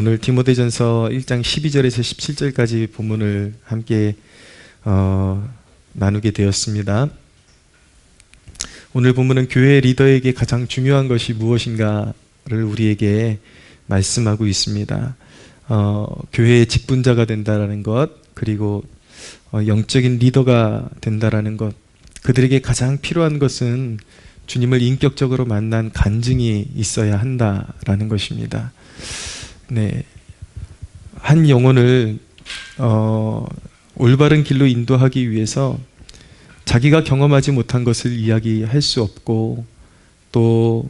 오늘 디모데전서 1장 12절에서 17절까지 본문을 함께 나누게 되었습니다. 오늘 본문은 교회 리더에게 가장 중요한 것이 무엇인가를 우리에게 말씀하고 있습니다. 교회의 직분자가 된다라는 것, 그리고 영적인 리더가 된다라는 것, 그들에게 가장 필요한 것은 주님을 인격적으로 만난 간증이 있어야 한다라는 것입니다. 네, 한 영혼을 올바른 길로 인도하기 위해서 자기가 경험하지 못한 것을 이야기할 수 없고, 또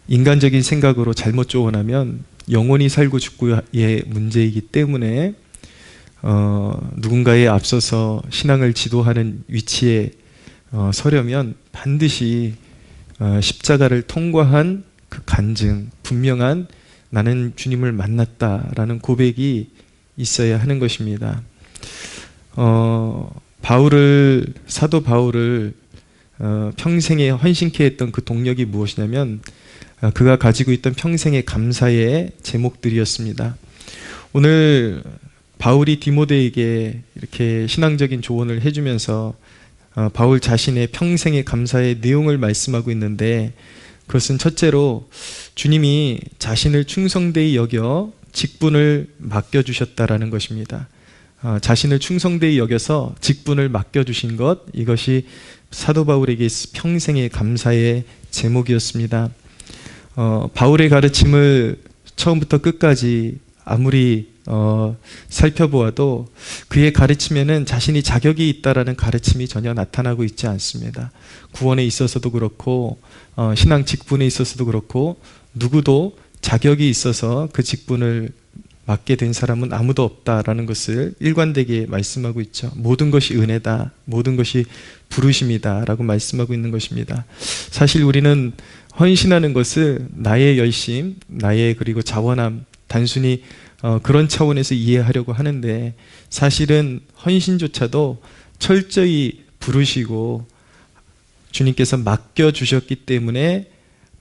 인간적인 생각으로 잘못 조언하면 영혼이 살고 죽고의 문제이기 때문에 누군가에 앞서서 신앙을 지도하는 위치에 서려면 반드시 십자가를 통과한 그 간증, 분명한 나는 주님을 만났다라는 고백이 있어야 하는 것입니다. 사도 바울을 평생에 헌신케 했던 그 동력이 무엇이냐면 그가 가지고 있던 평생의 감사의 제목들이었습니다. 오늘 바울이 디모데에게 이렇게 신앙적인 조언을 해주면서 바울 자신의 평생의 감사의 내용을 말씀하고 있는데, 그것은 첫째로 주님이 자신을 충성되이 여겨 직분을 맡겨주셨다라는 것입니다. 자신을 충성되이 여겨서 직분을 맡겨주신 것, 이것이 사도 바울에게 평생의 감사의 제목이었습니다. 바울의 가르침을 처음부터 끝까지 아무리 살펴보아도 그의 가르침에는 자신이 자격이 있다라는 가르침이 전혀 나타나고 있지 않습니다. 구원에 있어서도 그렇고 신앙 직분에 있어서도 그렇고 누구도 자격이 있어서 그 직분을 맡게 된 사람은 아무도 없다라는 것을 일관되게 말씀하고 있죠. 모든 것이 은혜다, 모든 것이 부르심이다 라고 말씀하고 있는 것입니다. 사실 우리는 헌신하는 것을 나의 열심, 나의 그리고 자원함, 단순히 그런 차원에서 이해하려고 하는데, 사실은 헌신조차도 철저히 부르시고 주님께서 맡겨주셨기 때문에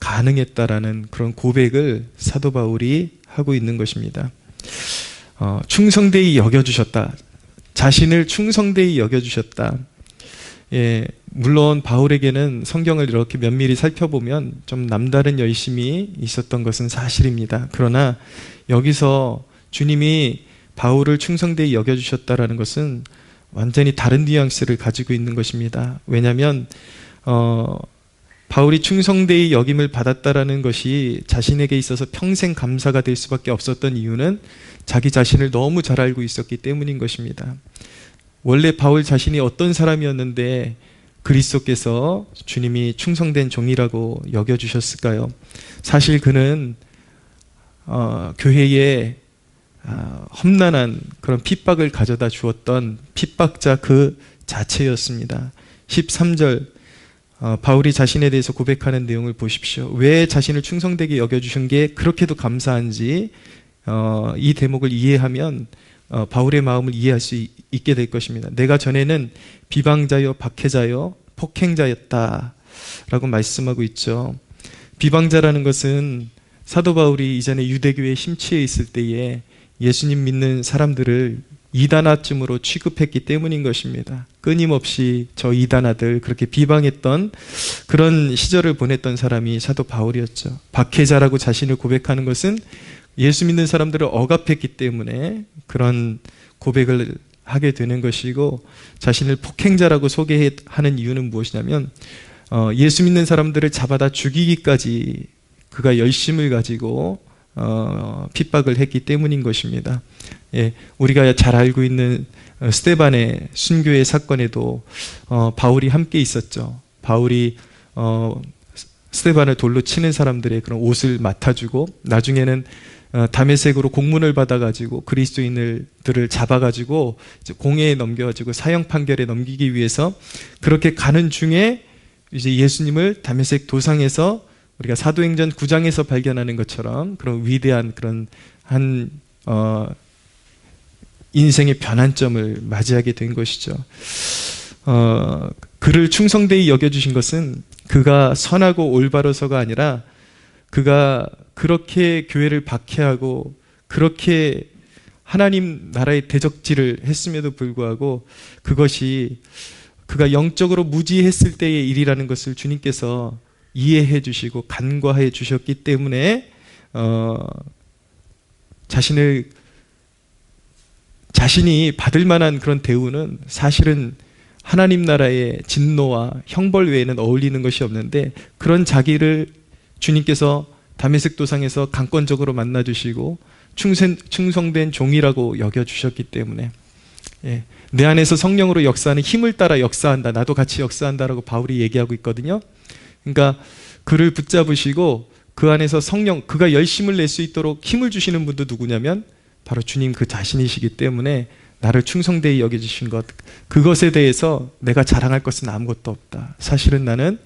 가능했다라는 그런 고백을 사도 바울이 하고 있는 것입니다. 충성되이 여겨주셨다, 자신을 충성되이 여겨주셨다. 예, 물론 바울에게는 성경을 이렇게 면밀히 살펴보면 좀 남다른 열심이 있었던 것은 사실입니다. 그러나 여기서 주님이 바울을 충성되이 여겨주셨다라는 것은 완전히 다른 뉘앙스를 가지고 있는 것입니다. 왜냐하면 바울이 충성되이 여김을 받았다라는 것이 자신에게 있어서 평생 감사가 될 수밖에 없었던 이유는 자기 자신을 너무 잘 알고 있었기 때문인 것입니다. 원래 바울 자신이 어떤 사람이었는데 그리스도께서 주님이 충성된 종이라고 여겨주셨을까요? 사실 그는 교회에 험난한 그런 핍박을 가져다 주었던 핍박자 그 자체였습니다. 13절 바울이 자신에 대해서 고백하는 내용을 보십시오. 왜 자신을 충성되게 여겨주신 게 그렇게도 감사한지 이 대목을 이해하면 바울의 마음을 이해할 수 있게 될 것입니다. 내가 전에는 비방자요 박해자요 폭행자였다 라고 말씀하고 있죠. 비방자라는 것은 사도 바울이 이전에 유대교에 심취해 있을 때에 예수님 믿는 사람들을 이단아쯤으로 취급했기 때문인 것입니다. 끊임없이 저 이단아들 그렇게 비방했던 그런 시절을 보냈던 사람이 사도 바울이었죠. 박해자라고 자신을 고백하는 것은 예수 믿는 사람들을 억압했기 때문에 그런 고백을 하게 되는 것이고, 자신을 폭행자라고 소개하는 이유는 무엇이냐면 예수 믿는 사람들을 잡아다 죽이기까지 그가 열심을 가지고 핍박을 했기 때문인 것입니다. 예, 우리가 잘 알고 있는 스데반의 순교의 사건에도 바울이 함께 있었죠. 바울이 스데반을 돌로 치는 사람들의 그런 옷을 맡아주고, 나중에는 다메섹으로 공문을 받아가지고 그리스도인들을 잡아가지고 공회에 넘겨가지고 사형 판결에 넘기기 위해서 그렇게 가는 중에 이제 예수님을 다메섹 도상에서 우리가 사도행전 9장에서 발견하는 것처럼 그런 위대한 그런 한 인생의 변환점을 맞이하게 된 것이죠. 그를 충성되이 여겨주신 것은 그가 선하고 올바로서가 아니라 그가 그렇게 교회를 박해하고 그렇게 하나님 나라의 대적질을 했음에도 불구하고 그것이 그가 영적으로 무지했을 때의 일이라는 것을 주님께서 이해해 주시고 간과해 주셨기 때문에 자신이 받을 만한 그런 대우는 사실은 하나님 나라의 진노와 형벌 외에는 어울리는 것이 없는데, 그런 자기를 주님께서 다메섹 도상에서 강권적으로 만나주시고 충성된 종이라고 여겨주셨기 때문에, 내 안에서 성령으로 역사하는 힘을 따라 역사한다, 나도 같이 역사한다라고 바울이 얘기하고 있거든요. 그러니까 그를 붙잡으시고 그 안에서 성령, 그가 열심을 낼 수 있도록 힘을 주시는 분도 누구냐면 바로 주님 그 자신이시기 때문에 나를 충성되이 여겨주신 것, 그것에 대해서 내가 자랑할 것은 아무것도 없다. 사실은 나는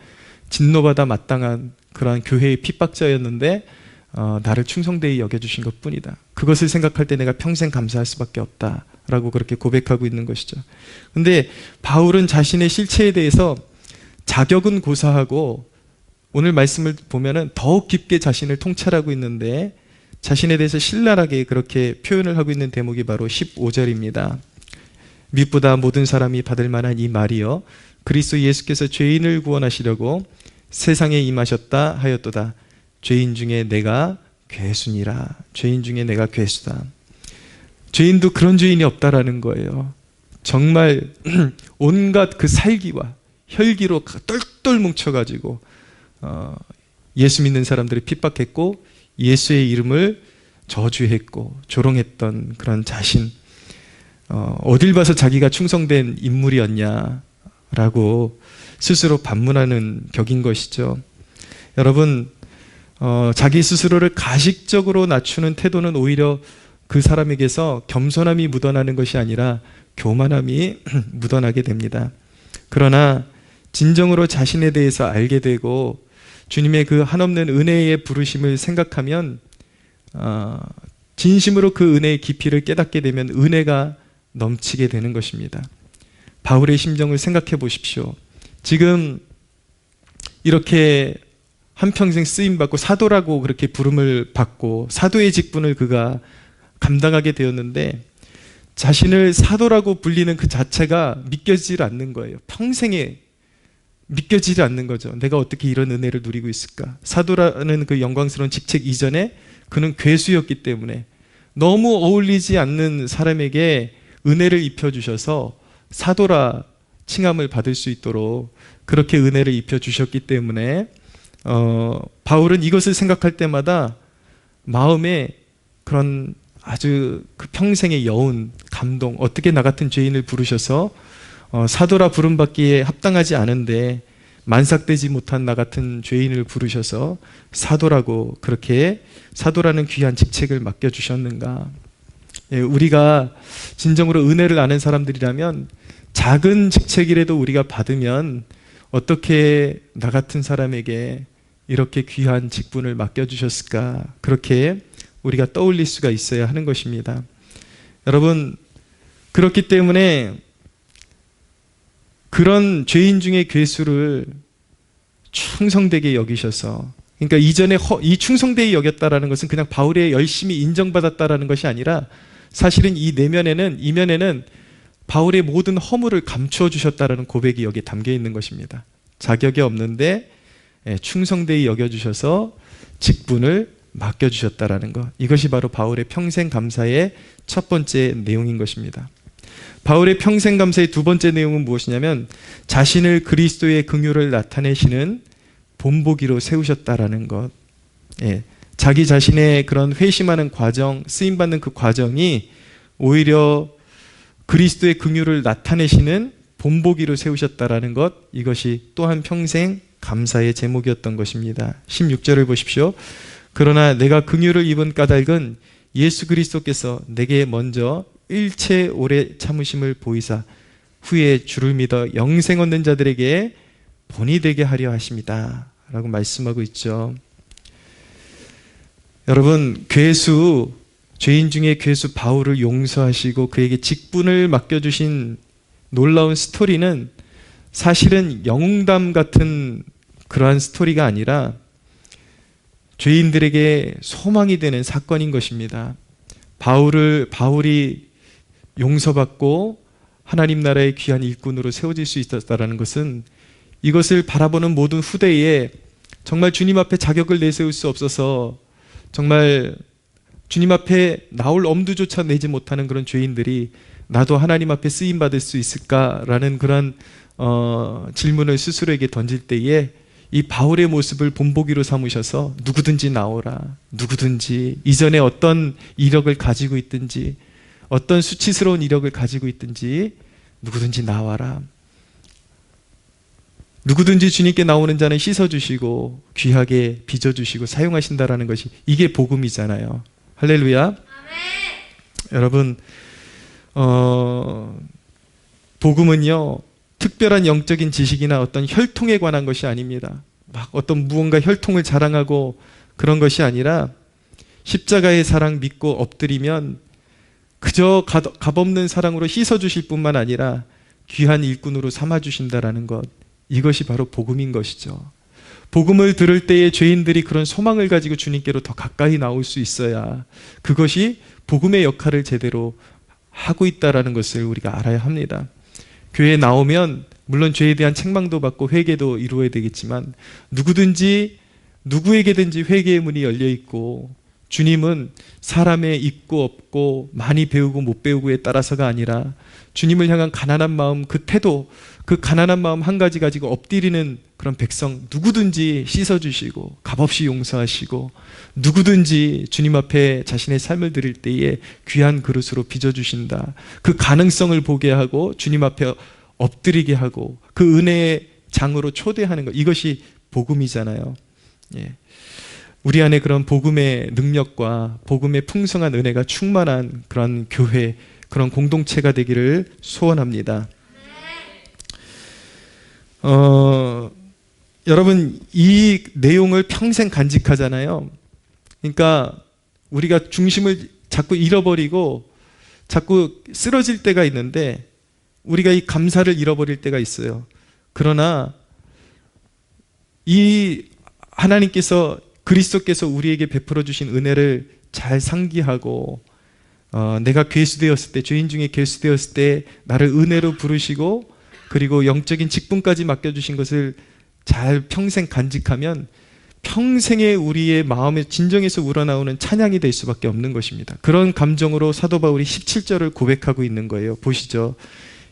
진노받아 마땅한 그러한 교회의 핍박자였는데 나를 충성되이 여겨주신 것뿐이다. 그것을 생각할 때 내가 평생 감사할 수밖에 없다라고 그렇게 고백하고 있는 것이죠. 근데 바울은 자신의 실체에 대해서 자격은 고사하고 오늘 말씀을 보면은 더욱 깊게 자신을 통찰하고 있는데, 자신에 대해서 신랄하게 그렇게 표현을 하고 있는 대목이 바로 15절입니다. 밉보다 모든 사람이 받을 만한 이 말이여, 그리스도 예수께서 죄인을 구원하시려고 세상에 임하셨다 하였도다. 죄인 중에 내가 괴수니라. 죄인 중에 내가 괴수다. 죄인도 그런 죄인이 없다라는 거예요. 정말 온갖 그 살기와 혈기로 똘똘 뭉쳐가지고 예수 믿는 사람들이 핍박했고 예수의 이름을 저주했고 조롱했던 그런 자신, 어딜 봐서 자기가 충성된 인물이었냐라고 스스로 반문하는 격인 것이죠. 여러분, 자기 스스로를 가식적으로 낮추는 태도는 오히려 그 사람에게서 겸손함이 묻어나는 것이 아니라 교만함이 묻어나게 됩니다. 그러나 진정으로 자신에 대해서 알게 되고 주님의 그 한없는 은혜의 부르심을 생각하면 진심으로 그 은혜의 깊이를 깨닫게 되면 은혜가 넘치게 되는 것입니다. 바울의 심정을 생각해 보십시오. 지금 이렇게 한평생 쓰임받고 사도라고 그렇게 부름을 받고 사도의 직분을 그가 감당하게 되었는데, 자신을 사도라고 불리는 그 자체가 믿겨지질 않는 거예요. 평생에 믿겨지지 않는 거죠. 내가 어떻게 이런 은혜를 누리고 있을까? 사도라는 그 영광스러운 직책 이전에 그는 괴수였기 때문에 너무 어울리지 않는 사람에게 은혜를 입혀주셔서 사도라 칭함을 받을 수 있도록 그렇게 은혜를 입혀주셨기 때문에 바울은 이것을 생각할 때마다 마음에 그런 아주 그 평생의 여운, 감동, 어떻게 나 같은 죄인을 부르셔서 사도라 부름받기에 합당하지 않은데 만삭되지 못한 나 같은 죄인을 부르셔서 사도라고, 그렇게 사도라는 귀한 직책을 맡겨주셨는가. 우리가 진정으로 은혜를 아는 사람들이라면 작은 직책이라도 우리가 받으면 어떻게 나 같은 사람에게 이렇게 귀한 직분을 맡겨주셨을까, 그렇게 우리가 떠올릴 수가 있어야 하는 것입니다. 여러분, 그렇기 때문에 그런 죄인 중에 괴수를 충성되게 여기셔서, 그러니까 이전에 이 충성되게 여겼다라는 것은 그냥 바울의 열심히 인정받았다라는 것이 아니라 사실은 이면에는 바울의 모든 허물을 감추어 주셨다라는 고백이 여기에 담겨 있는 것입니다. 자격이 없는데 충성되게 여겨주셔서 직분을 맡겨주셨다라는 것, 이것이 바로 바울의 평생 감사의 첫 번째 내용인 것입니다. 바울의 평생 감사의 두 번째 내용은 무엇이냐면 자신을 그리스도의 긍휼을 나타내시는 본보기로 세우셨다라는 것. 자기 자신의 그런 회심하는 과정, 쓰임받는 그 과정이 오히려 그리스도의 긍휼을 나타내시는 본보기로 세우셨다라는 것, 이것이 또한 평생 감사의 제목이었던 것입니다. 16절을 보십시오. 그러나 내가 긍휼을 입은 까닭은 예수 그리스도께서 내게 먼저 일체 오래 참으심을 보이사 후에 주를 믿어 영생 얻는 자들에게 본이 되게 하려 하십니다 라고 말씀하고 있죠. 여러분, 죄인 중에 괴수 바울을 용서하시고 그에게 직분을 맡겨주신 놀라운 스토리는 사실은 영웅담 같은 그러한 스토리가 아니라 죄인들에게 소망이 되는 사건인 것입니다. 바울이 용서받고 하나님 나라의 귀한 일꾼으로 세워질 수 있었다는 것은 이것을 바라보는 모든 후대에 정말 주님 앞에 자격을 내세울 수 없어서 정말 주님 앞에 나올 엄두조차 내지 못하는 그런 죄인들이 나도 하나님 앞에 쓰임받을 수 있을까라는 그런 질문을 스스로에게 던질 때에 이 바울의 모습을 본보기로 삼으셔서 누구든지 나오라, 누구든지 이전에 어떤 이력을 가지고 있든지 어떤 수치스러운 이력을 가지고 있든지 누구든지 나와라. 누구든지 주님께 나오는 자는 씻어주시고 귀하게 빚어주시고 사용하신다라는 것이 이게 복음이잖아요. 할렐루야. 아멘. 여러분 복음은요 특별한 영적인 지식이나 어떤 혈통에 관한 것이 아닙니다. 막 어떤 무언가 혈통을 자랑하고 그런 것이 아니라 십자가의 사랑 믿고 엎드리면 그저 값없는 사랑으로 씻어주실 뿐만 아니라 귀한 일꾼으로 삼아주신다라는 것, 이것이 바로 복음인 것이죠. 복음을 들을 때에 죄인들이 그런 소망을 가지고 주님께로 더 가까이 나올 수 있어야 그것이 복음의 역할을 제대로 하고 있다는 것을 우리가 알아야 합니다. 교회에 나오면 물론 죄에 대한 책망도 받고 회개도 이루어야 되겠지만 누구든지 누구에게든지 회개의 문이 열려 있고 주님은 사람의 있고 없고 많이 배우고 못 배우고에 따라서가 아니라 주님을 향한 가난한 마음, 그 태도, 그 가난한 마음 한 가지 가지고 엎드리는 그런 백성 누구든지 씻어주시고 값없이 용서하시고 누구든지 주님 앞에 자신의 삶을 드릴 때에 귀한 그릇으로 빚어주신다. 그 가능성을 보게 하고 주님 앞에 엎드리게 하고 그 은혜의 장으로 초대하는 것, 이것이 복음이잖아요. 예. 우리 안에 그런 복음의 능력과 복음의 풍성한 은혜가 충만한 그런 교회, 그런 공동체가 되기를 소원합니다. 여러분 이 내용을 평생 간직하잖아요. 그러니까 우리가 중심을 자꾸 잃어버리고 자꾸 쓰러질 때가 있는데 우리가 이 감사를 잃어버릴 때가 있어요. 그러나 이 하나님께서 그리스도께서 우리에게 베풀어 주신 은혜를 잘 상기하고 내가 괴수되었을 때, 죄인 중에 괴수되었을 때 나를 은혜로 부르시고 그리고 영적인 직분까지 맡겨주신 것을 잘 평생 간직하면 평생에 우리의 마음에 진정에서 우러나오는 찬양이 될 수밖에 없는 것입니다. 그런 감정으로 사도 바울이 17절을 고백하고 있는 거예요. 보시죠.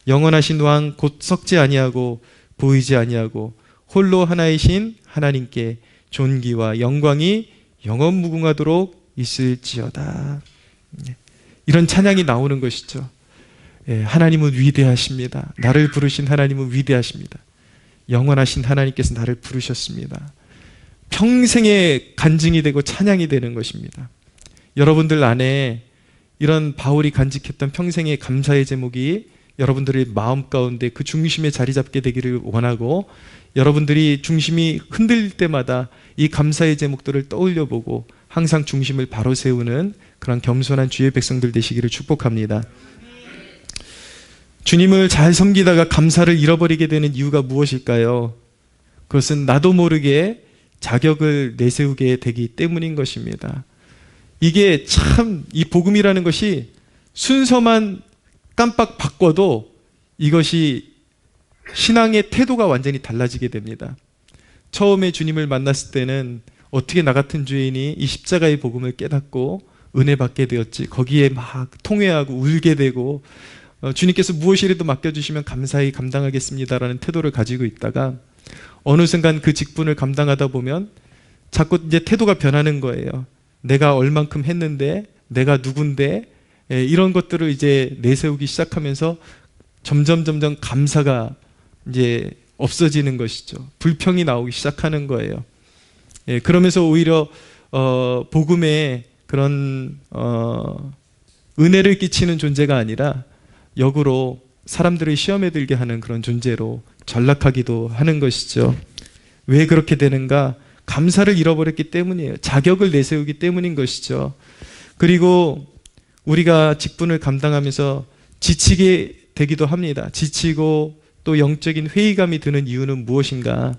영원하신 왕 곧 썩지 아니하고 보이지 아니하고 홀로 하나이신 하나님께 존귀와 영광이 영원무궁하도록 있을지어다. 이런 찬양이 나오는 것이죠. 하나님은 위대하십니다. 나를 부르신 하나님은 위대하십니다. 영원하신 하나님께서 나를 부르셨습니다. 평생의 간증이 되고 찬양이 되는 것입니다. 여러분들 안에 이런 바울이 간직했던 평생의 감사의 제목이 여러분들의 마음 가운데 그 중심에 자리 잡게 되기를 원하고, 여러분들이 중심이 흔들릴 때마다 이 감사의 제목들을 떠올려 보고 항상 중심을 바로 세우는 그런 겸손한 주의 백성들 되시기를 축복합니다. 주님을 잘 섬기다가 감사를 잃어버리게 되는 이유가 무엇일까요? 그것은 나도 모르게 자격을 내세우게 되기 때문인 것입니다. 이게 참 이 복음이라는 것이 순서만 깜빡 바꿔도 이것이 신앙의 태도가 완전히 달라지게 됩니다. 처음에 주님을 만났을 때는 어떻게 나 같은 죄인이 이 십자가의 복음을 깨닫고 은혜 받게 되었지, 거기에 막 통회하고 울게 되고 주님께서 무엇이라도 맡겨주시면 감사히 감당하겠습니다라는 태도를 가지고 있다가 어느 순간 그 직분을 감당하다 보면 자꾸 이제 태도가 변하는 거예요. 내가 얼만큼 했는데, 내가 누군데, 이런 것들을 이제 내세우기 시작하면서 점점 감사가 이제 없어지는 것이죠. 불평이 나오기 시작하는 거예요. 그러면서 오히려 복음에 그런 은혜를 끼치는 존재가 아니라 역으로 사람들을 시험에 들게 하는 그런 존재로 전락하기도 하는 것이죠. 왜 그렇게 되는가? 감사를 잃어버렸기 때문이에요. 자격을 내세우기 때문인 것이죠. 그리고 우리가 직분을 감당하면서 지치게 되기도 합니다. 지치고 또 영적인 회의감이 드는 이유는 무엇인가?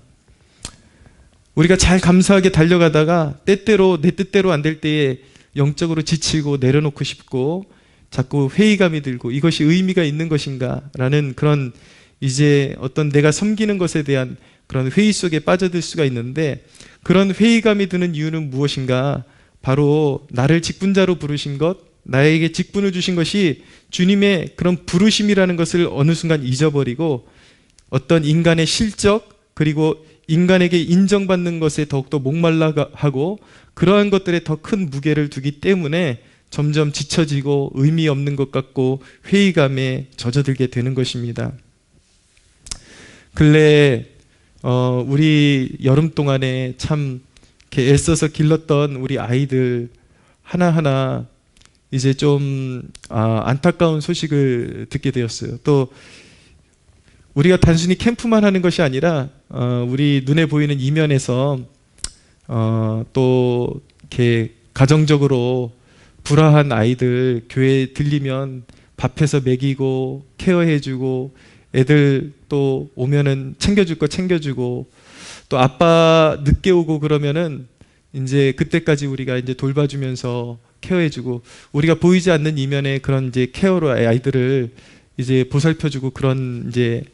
우리가 잘 감사하게 달려가다가 때때로 내 뜻대로 안 될 때에 영적으로 지치고 내려놓고 싶고 자꾸 회의감이 들고 이것이 의미가 있는 것인가 라는 그런 이제 어떤 내가 섬기는 것에 대한 그런 회의 속에 빠져들 수가 있는데, 그런 회의감이 드는 이유는 무엇인가? 바로 나를 직분자로 부르신 것, 나에게 직분을 주신 것이 주님의 그런 부르심이라는 것을 어느 순간 잊어버리고 어떤 인간의 실적 그리고 인간에게 인정받는 것에 더욱더 목말라 하고 그러한 것들에 더 큰 무게를 두기 때문에 점점 지쳐지고 의미 없는 것 같고 회의감에 젖어들게 되는 것입니다. 근래 우리 여름 동안에 참 이렇게 애써서 길렀던 우리 아이들 하나하나 이제 좀 안타까운 소식을 듣게 되었어요. 또 우리가 단순히 캠프만 하는 것이 아니라 우리 눈에 보이는 이면에서 또 이렇게 가정적으로 불화한 아이들 교회에 들리면 밥해서 먹이고 케어해주고 애들 또 오면은 챙겨줄 거 챙겨주고 또 아빠 늦게 오고 그러면은 이제 그때까지 우리가 이제 돌봐주면서 케어해주고 우리가 보이지 않는 이면에 그런 이제 케어로 아이들을 이제 보살펴주고 그런 이제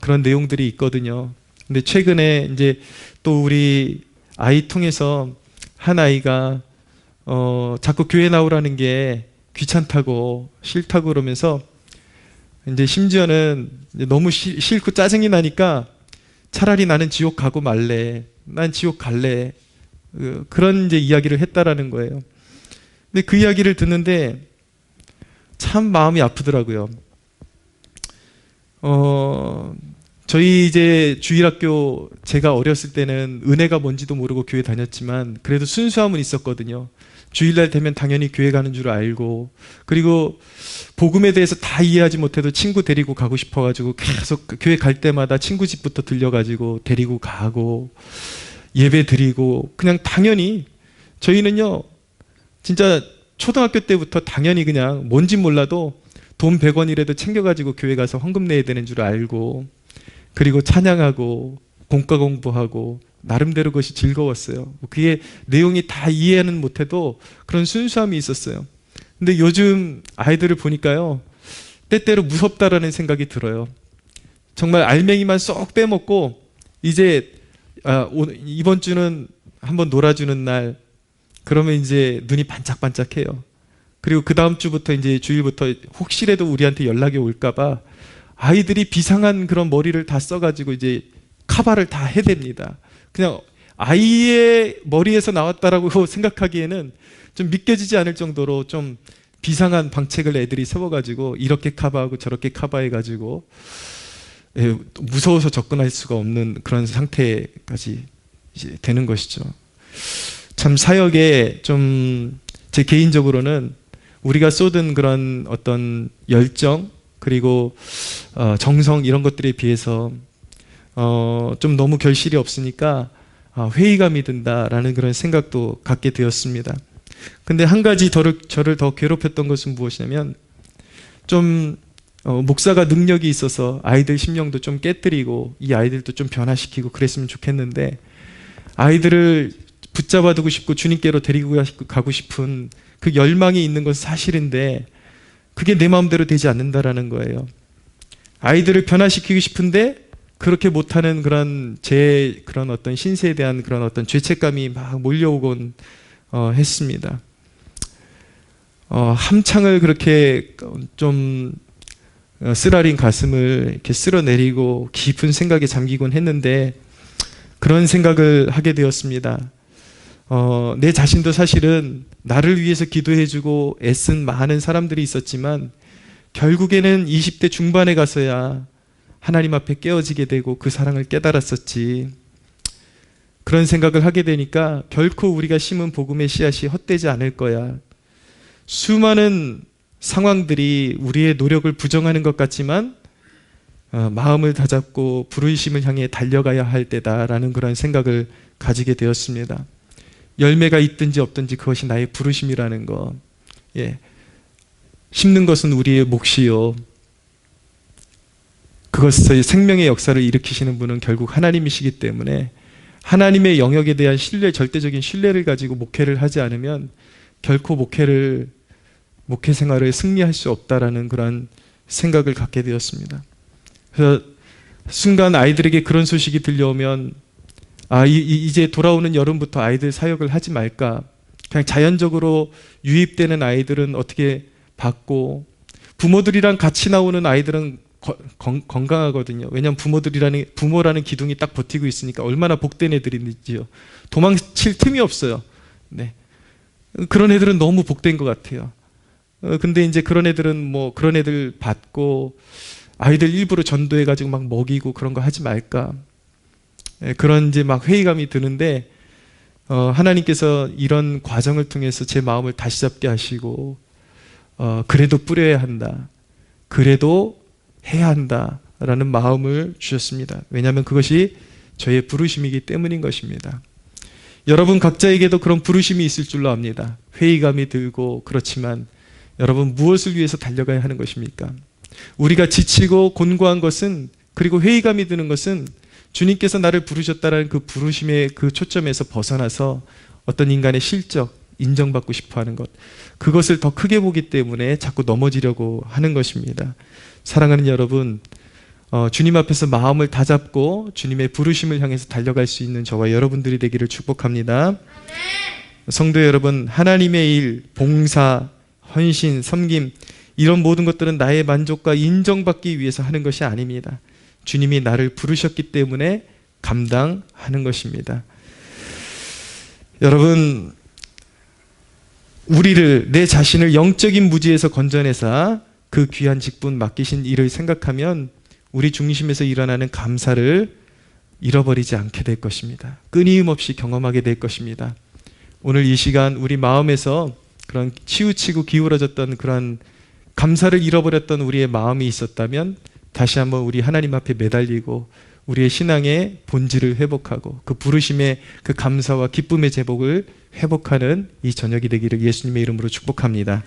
그런 내용들이 있거든요. 근데 최근에 이제 또 우리 아이 통해서 한 아이가 자꾸 교회 나오라는 게 귀찮다고 싫다고 그러면서 이제 심지어는 이제 너무 싫고 짜증이 나니까 차라리 나는 지옥 가고 말래. 난 지옥 갈래. 그런 이제 이야기를 했다라는 거예요. 근데 그 이야기를 듣는데 참 마음이 아프더라고요. 저희 이제 주일학교 제가 어렸을 때는 은혜가 뭔지도 모르고 교회 다녔지만 그래도 순수함은 있었거든요. 주일날 되면 당연히 교회 가는 줄 알고 그리고 복음에 대해서 다 이해하지 못해도 친구 데리고 가고 싶어가지고 계속 교회 갈 때마다 친구 집부터 들려가지고 데리고 가고 예배 드리고 그냥 당연히 저희는요 진짜 초등학교 때부터 당연히 그냥 뭔진 몰라도 돈 100원이라도 챙겨가지고 교회 가서 헌금 내야 되는 줄 알고 그리고 찬양하고 공과 공부하고 나름대로 그것이 즐거웠어요. 그게 내용이 다 이해는 못해도 그런 순수함이 있었어요. 근데 요즘 아이들을 보니까요 때때로 무섭다라는 생각이 들어요. 정말 알맹이만 쏙 빼먹고 이제 이번 주는 한번 놀아주는 날 그러면 이제 눈이 반짝반짝해요. 그리고 그 다음 주부터 이제 주일부터 혹시라도 우리한테 연락이 올까봐 아이들이 비상한 그런 머리를 다 써가지고 이제 카바를 다 해댑니다. 그냥 아이의 머리에서 나왔다라고 생각하기에는 좀 믿겨지지 않을 정도로 좀 비상한 방책을 애들이 세워가지고 이렇게 카바하고 저렇게 카바해가지고 무서워서 접근할 수가 없는 그런 상태까지 이제 되는 것이죠. 참 사역에 좀 제 개인적으로는 우리가 쏟은 그런 어떤 열정 그리고 정성 이런 것들에 비해서 좀 너무 결실이 없으니까 회의감이 든다라는 그런 생각도 갖게 되었습니다. 근데 한 가지 저를 더 괴롭혔던 것은 무엇이냐면 좀 목사가 능력이 있어서 아이들 심령도 좀 깨뜨리고 이 아이들도 좀 변화시키고 그랬으면 좋겠는데 아이들을 붙잡아두고 싶고 주님께로 데리고 가고 싶은 그 열망이 있는 것은 사실인데 그게 내 마음대로 되지 않는다라는 거예요. 아이들을 변화시키고 싶은데 그렇게 못하는 그런 그런 어떤 신세에 대한 그런 어떤 죄책감이 막 몰려오곤 했습니다. 함창을 그렇게 좀 쓰라린 가슴을 이렇게 쓸어내리고 깊은 생각에 잠기곤 했는데 그런 생각을 하게 되었습니다. 내 자신도 사실은 나를 위해서 기도해주고 애쓴 많은 사람들이 있었지만 결국에는 20대 중반에 가서야 하나님 앞에 깨어지게 되고 그 사랑을 깨달았었지. 그런 생각을 하게 되니까 결코 우리가 심은 복음의 씨앗이 헛되지 않을 거야. 수많은 상황들이 우리의 노력을 부정하는 것 같지만 마음을 다잡고 부르심을 향해 달려가야 할 때다라는 그런 생각을 가지게 되었습니다. 열매가 있든지 없든지 그것이 나의 부르심이라는 것. 심는 것은 우리의 몫이요. 그것의 생명의 역사를 일으키시는 분은 결국 하나님이시기 때문에 하나님의 영역에 대한 신뢰, 절대적인 신뢰를 가지고 목회를 하지 않으면 결코 목회 생활을 승리할 수 없다라는 그런 생각을 갖게 되었습니다. 그래서 순간 아이들에게 그런 소식이 들려오면 이제 돌아오는 여름부터 아이들 사역을 하지 말까, 그냥 자연적으로 유입되는 아이들은 어떻게 받고, 부모들이랑 같이 나오는 아이들은 건강하거든요. 왜냐하면 부모라는 기둥이 딱 버티고 있으니까 얼마나 복된 애들인지요. 도망칠 틈이 없어요. 네. 그런 애들은 너무 복된 것 같아요. 근데 이제 그런 애들은 그런 애들 받고 아이들 일부러 전도해가지고 막 먹이고 그런 거 하지 말까. 그런 이제 막 회의감이 드는데, 하나님께서 이런 과정을 통해서 제 마음을 다시 잡게 하시고, 그래도 뿌려야 한다. 그래도 해야 한다라는 마음을 주셨습니다. 왜냐하면 그것이 저의 부르심이기 때문인 것입니다. 여러분 각자에게도 그런 부르심이 있을 줄로 압니다. 회의감이 들고 그렇지만 여러분 무엇을 위해서 달려가야 하는 것입니까? 우리가 지치고 곤고한 것은, 그리고 회의감이 드는 것은 주님께서 나를 부르셨다라는 그 부르심의 그 초점에서 벗어나서 어떤 인간의 실적, 인정받고 싶어하는 것, 그것을 더 크게 보기 때문에 자꾸 넘어지려고 하는 것입니다. 사랑하는 여러분, 주님 앞에서 마음을 다잡고 주님의 부르심을 향해서 달려갈 수 있는 저와 여러분들이 되기를 축복합니다. 성도 여러분, 하나님의 일, 봉사, 헌신, 섬김, 이런 모든 것들은 나의 만족과 인정받기 위해서 하는 것이 아닙니다. 주님이 나를 부르셨기 때문에 감당하는 것입니다. 여러분, 내 자신을 영적인 무지에서 건져내사 그 귀한 직분 맡기신 일을 생각하면 우리 중심에서 일어나는 감사를 잃어버리지 않게 될 것입니다. 끊임없이 경험하게 될 것입니다. 오늘 이 시간 우리 마음에서 그런 치우치고 기울어졌던 그런 감사를 잃어버렸던 우리의 마음이 있었다면 다시 한번 우리 하나님 앞에 매달리고 우리의 신앙의 본질을 회복하고 그 부르심의 그 감사와 기쁨의 제복을 회복하는 이 저녁이 되기를 예수님의 이름으로 축복합니다.